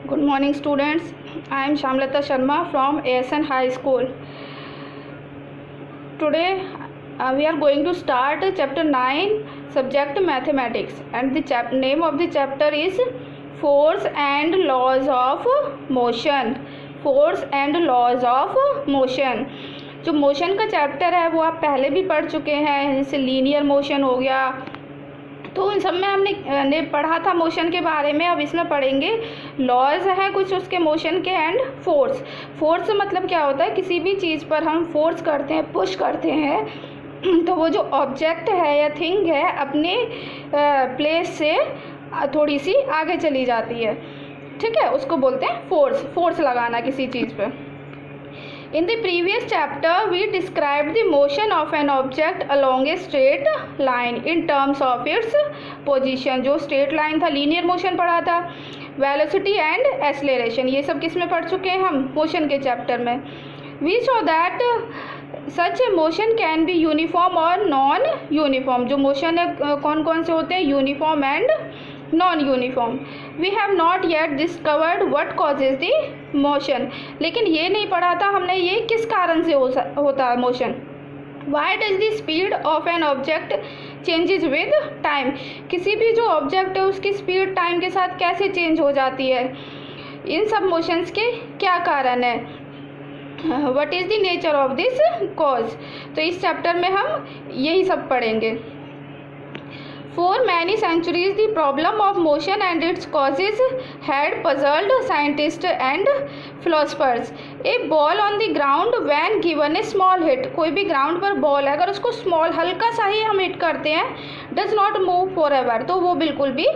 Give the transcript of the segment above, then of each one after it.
Good morning, students. I am Shamlata Sharma from ASN High School. Today we are going to start chapter 9, subject mathematics, and the name of the chapter is Force and Laws of Motion. Force and Laws of Motion. जो motion का chapter है वो आप पहले भी पढ़ चुके हैं, जैसे लीनियर मोशन हो गया, तो इन सब में हमने पढ़ा था मोशन के बारे में। अब इसमें पढ़ेंगे लॉज हैं कुछ उसके मोशन के, एंड फोर्स। फोर्स मतलब क्या होता है, किसी भी चीज़ पर हम फोर्स करते हैं, पुश करते हैं, तो वो जो ऑब्जेक्ट है या थिंग है अपने प्लेस से थोड़ी सी आगे चली जाती है, ठीक है, उसको बोलते हैं फोर्स। फोर्स लगाना किसी चीज़ पर। In the previous chapter, we described the motion of an object along a straight line in terms of its position. जो straight line था, linear motion पढ़ा था, velocity and acceleration, ये सब किस में पढ़ चुके हैं हम, motion के chapter में। We saw that such a motion can be uniform or non-uniform। जो motion है कौन कौन से होते हैं, uniform and non-uniform। We have not yet discovered what causes the motion। लेकिन ये नहीं पढ़ा था हमने ये किस कारण से होता है motion. Why does the speed of an object changes with time। किसी भी जो ऑब्जेक्ट है उसकी स्पीड टाइम के साथ कैसे चेंज हो जाती है, इन सब मोशंस के क्या कारण है। What is the nature of this cause। तो इस चैप्टर में हम यही सब पढ़ेंगे। For many centuries, the problem of motion and its causes had puzzled scientists and philosophers। A ball on the ground when given a small hit। कोई भी ground पर बॉल है, अगर उसको स्मॉल हल्का सा ही हम हिट करते हैं, does not move forever, तो वो बिल्कुल भी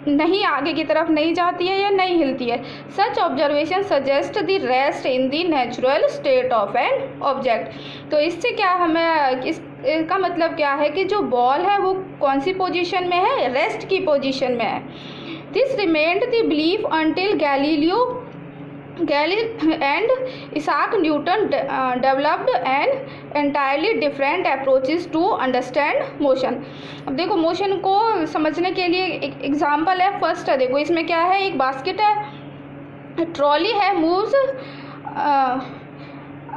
नहीं आगे की तरफ नहीं जाती है या नहीं हिलती है। Such observation suggest the rest in the natural state of an object. तो इससे क्या हमें इसका मतलब क्या है कि जो बॉल है वो कौन सी पोजीशन में है, रेस्ट की पोजीशन में है। This remained the belief until Galileo and Isaac Newton developed an entirely different approaches to understand motion. अब देखो मोशन को समझने के लिए एक एग्जांपल है। फर्स्ट है, देखो इसमें क्या है, एक बास्केट है, ट्रॉली है, moves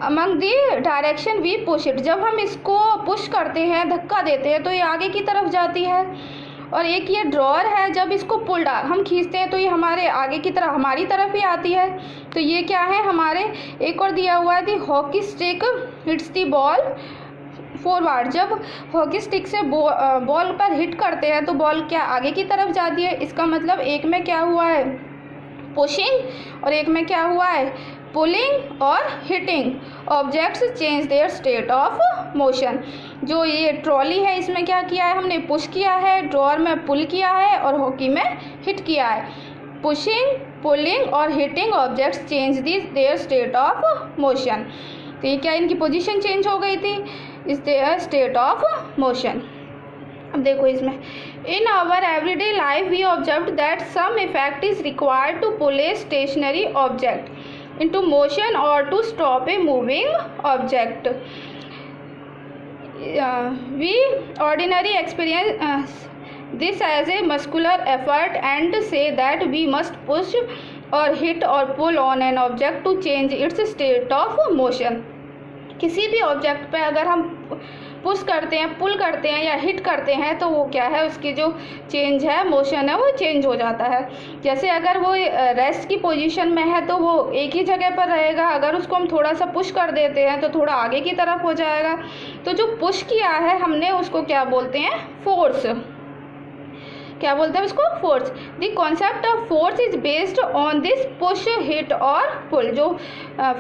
among the direction we push it. जब हम इसको पुश करते हैं, धक्का देते हैं, तो ये आगे की तरफ जाती है। और एक ये ड्रॉअर है, जब इसको पुल डाउन हम खींचते हैं तो ये हमारे आगे की तरफ हमारी तरफ ही आती है। तो ये क्या है हमारे, एक और दिया हुआ है the hockey stick hits the ball forward. जब हॉकी स्टिक से बॉल पर हिट करते हैं तो बॉल क्या आगे की तरफ जाती है। इसका मतलब एक में क्या हुआ है, पुशिंग, और एक में क्या हुआ है, पुलिंग और hitting. Objects change their state of motion. जो ये ट्रॉली है इसमें क्या किया है हमने, पुश किया है, ड्रॉअर में पुल किया है और हॉकी में हिट किया है। पुशिंग, पुलिंग और hitting objects change their state of motion. तो ये क्या, इनकी पोजीशन चेंज हो गई थी, is their state of motion. अब देखो इसमें, in our everyday life we observe that some effect is required to pull a stationary object into motion or to stop a moving object। We ordinarily experience this as a muscular effort and say that we must push or hit or pull on an object to change its state of motion। किसी भी object पे अगर हम push करते हैं, पुल करते हैं या हिट करते हैं तो वो क्या है, उसकी जो चेंज है, मोशन है, वो चेंज हो जाता है। जैसे अगर वो रेस्ट की पोजीशन में है तो वो एक ही जगह पर रहेगा, अगर उसको हम थोड़ा सा पुश कर देते हैं तो थोड़ा आगे की तरफ हो जाएगा। तो जो पुश किया है हमने उसको क्या बोलते हैं, फोर्स। क्या बोलते हैं उसको, force. The concept of force is based on this push, hit और पुल। जो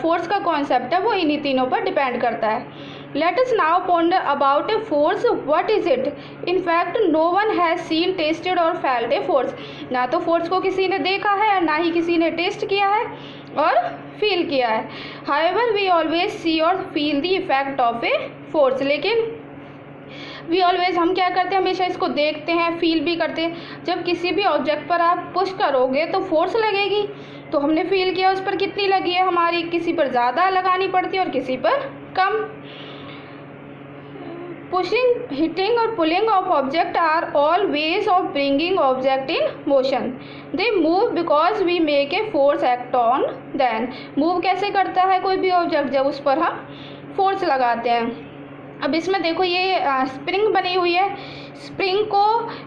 फोर्स का कॉन्सेप्ट है वो इन्हीं तीनों पर डिपेंड करता है। Let us now ponder about a force. What is it? In fact, no one has seen, tasted or felt a force। ना तो फोर्स को किसी ने देखा है और ना ही किसी ने टेस्ट किया है और फील किया है। However, we always see or feel the effect of a force। लेकिन we always हम क्या करते हैं, हमेशा इसको देखते हैं, फील भी करते हैं। जब किसी भी ऑब्जेक्ट पर आप पुश करोगे तो फोर्स लगेगी, तो हमने फील किया उस पर कितनी लगी है हमारी, किसी पर ज़्यादा लगानी पड़ती है और किसी पर कम। पुशिंग, हिटिंग और pulling of object are all ways of bringing object in motion. They move because we make a force act on them. Move कैसे करता है कोई भी ऑब्जेक्ट? जब उस पर हम फोर्स लगाते हैं. अब इसमें देखो ये स्प्रिंग बनी हुई है. स्प्रिंग को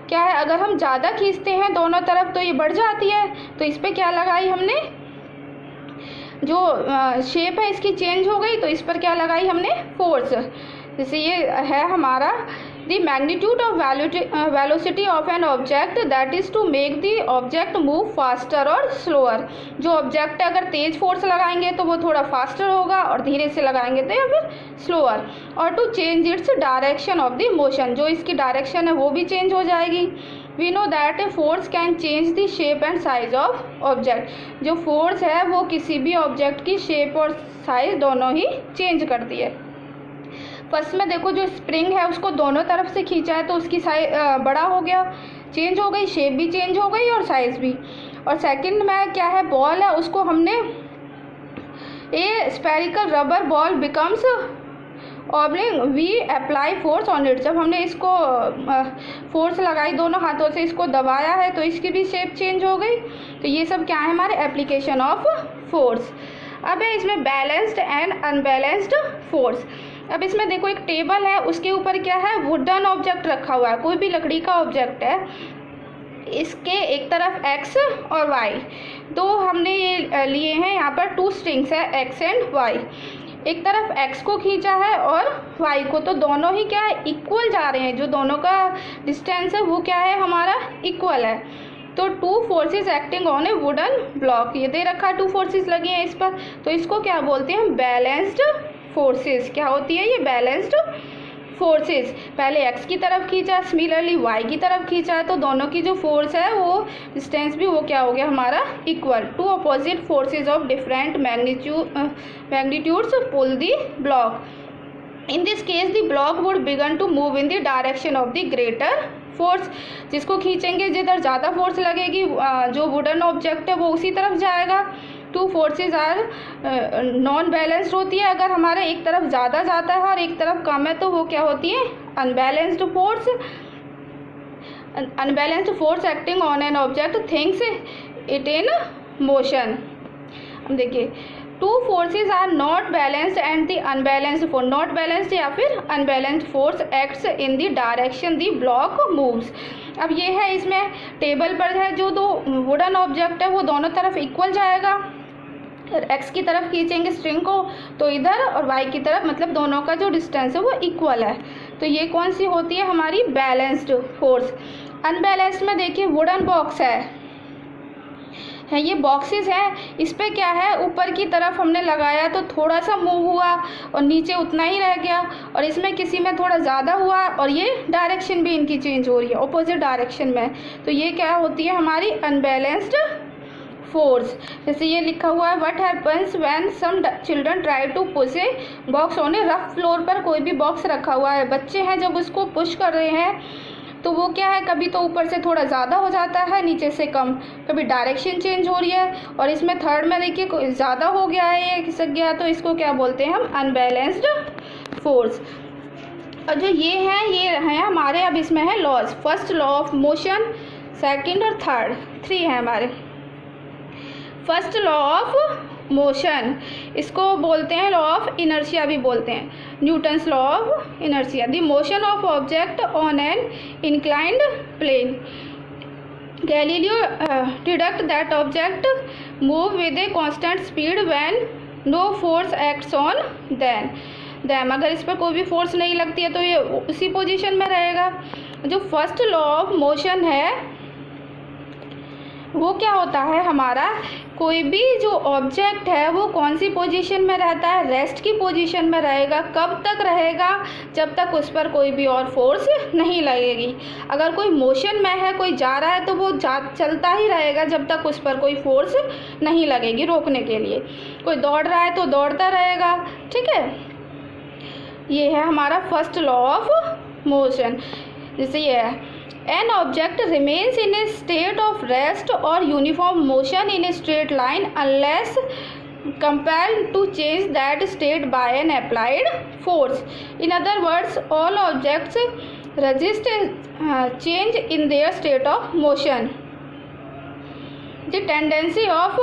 क्या है, अगर हम ज़्यादा खींचते हैं दोनों तरफ तो ये बढ़ जाती है. तो इस पर क्या लगाई हमने, जो शेप है इसकी चेंज हो गई, तो इस पर क्या लगाई हमने, फोर्स. जैसे ये है हमारा the magnitude of velocity of an object that is to make the object move faster और स्लोअर. जो ऑब्जेक्ट है अगर तेज फोर्स लगाएंगे तो वो थोड़ा फास्टर होगा और धीरे से लगाएंगे तो या फिर स्लोअर. और to change its direction of the motion, जो इसकी डायरेक्शन है वो भी चेंज हो जाएगी. We know that a force can change the shape and size of object. जो फोर्स है वो किसी भी ऑब्जेक्ट की शेप और साइज दोनों ही चेंज करती है. फर्स्ट में देखो जो स्प्रिंग है उसको दोनों तरफ से खींचा है तो उसकी साइज बड़ा हो गया, चेंज हो गई, शेप भी चेंज हो गई और साइज भी. और सेकंड में क्या है, बॉल है, उसको हमने a spherical rubber ball becomes oblong, we apply force on it. जब हमने इसको फोर्स लगाई दोनों हाथों से, इसको दबाया है तो इसकी भी शेप चेंज हो गई. तो ये सब क्या है, हमारे एप्लीकेशन ऑफ फोर्स. अब है इसमें बैलेंस्ड एंड अनबैलेंस्ड फोर्स. अब इसमें देखो एक टेबल है, उसके ऊपर क्या है, वुडन ऑब्जेक्ट रखा हुआ है, कोई भी लकड़ी का ऑब्जेक्ट है. इसके एक तरफ एक्स और वाई, दो हमने ये लिए हैं यहाँ पर, 2 स्ट्रिंग्स है एक्स एंड वाई. एक तरफ एक्स को खींचा है और वाई को, तो दोनों ही क्या है, इक्वल जा रहे हैं. जो दोनों का डिस्टेंस है वो क्या है, हमारा इक्वल है. तो 2 forces acting on A wooden block, ये दे रखा है 2 फोर्सेस लगी हैं इस पर, तो इसको क्या बोलते हैं, बैलेंस्ड फोर्सेस. क्या होती है ये, बैलेंस्ड फोर्सेस. पहले एक्स की तरफ खींचा, सिमिलरली वाई की तरफ खींचा, तो दोनों की जो फोर्स है वो डिस्टेंस भी वो क्या हो गया हमारा, equal. 2 opposite forces of different magnitudes pull the block. In this case the block would begin to move in the direction of the greater force. जिसको खींचेंगे जिधर ज़्यादा फोर्स लगेगी, जो वुडन ऑब्जेक्ट है वो उसी तरफ जाएगा. 2 फोर्सेज आर नॉन बैलेंस्ड होती है. अगर हमारा एक तरफ ज़्यादा जाता है और एक तरफ कम है तो वो क्या होती है, unbalanced force. Unbalanced force acting on an object things it in motion. देखिए 2 forces are not balanced and the unbalanced force, not balanced या फिर unbalanced force acts in the direction the block moves. अब ये है इसमें table पर है, जो 2 वुडन ऑब्जेक्ट है वो दोनों तरफ इक्वल जाएगा. एक्स की तरफ खींचेंगे स्ट्रिंग को तो इधर, और वाई की तरफ, मतलब दोनों का जो डिस्टेंस है वो इक्वल है. तो ये कौन सी होती है, हमारी बैलेंस्ड फोर्स. अनबैलेंस्ड में देखिए वुडन बॉक्स है ये बॉक्सेस हैं, इस पर क्या है, ऊपर की तरफ हमने लगाया तो थोड़ा सा मूव हुआ और नीचे उतना ही रह गया, और इसमें किसी में थोड़ा ज़्यादा हुआ और ये डायरेक्शन भी इनकी चेंज हो रही है ऑपोजिट डायरेक्शन में. तो ये क्या होती है, हमारी अनबैलेंस्ड फोर्स. जैसे ये लिखा हुआ है, what happens when some children try to push a box on a rough floor. पर कोई भी बॉक्स रखा हुआ है, बच्चे हैं जब उसको पुश कर रहे हैं तो वो क्या है, कभी तो ऊपर से थोड़ा ज़्यादा हो जाता है, नीचे से कम, कभी डायरेक्शन चेंज हो रही है. और इसमें थर्ड में देखिए ज़्यादा हो गया है, ये खिसक गया, तो इसको क्या बोलते हैं हम, अनबैलेंस्ड फोर्स. और जो ये हैं हमारे, अब इसमें है laws. First law of motion, second और थर्ड, 3 है हमारे. फर्स्ट लॉ ऑफ मोशन, इसको बोलते हैं लॉ ऑफ इनर्शिया भी बोलते हैं, Newton's law of inertia. The motion of object on an inclined plane. Galileo deduct that object move with a constant speed when no force acts on them. अगर इस पर कोई भी फोर्स नहीं लगती है तो ये उसी पोजीशन में रहेगा. जो फर्स्ट लॉ ऑफ मोशन है वो क्या होता है हमारा, कोई भी जो ऑब्जेक्ट है वो कौन सी पोजीशन में रहता है, रेस्ट की पोजीशन में रहेगा. कब तक रहेगा, जब तक उस पर कोई भी और फोर्स नहीं लगेगी. अगर कोई मोशन में है, कोई जा रहा है तो वो चलता ही रहेगा जब तक उस पर कोई फोर्स नहीं लगेगी रोकने के लिए. कोई दौड़ रहा है तो दौड़ता रहेगा. ठीक है, ये है हमारा फर्स्ट लॉ ऑफ मोशन. जैसे ये है, an object remains in a state of rest or uniform motion in a straight line unless compelled to change that state by an applied force. In other words, all objects resist change in their state of motion. The tendency of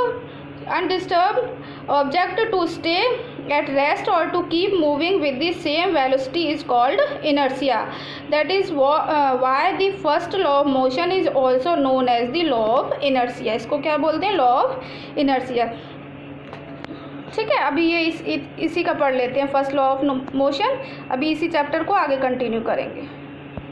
undisturbed object to stay at rest or to keep moving with the same velocity is called inertia. That is why the first law of motion is also known as the law of inertia. इसको क्या बोलते हैं? law of inertia. ठीक है, अभी ये इसी का पढ़ लेते हैं, फर्स्ट लॉ ऑफ मोशन. अभी इसी चैप्टर को आगे कंटिन्यू करेंगे.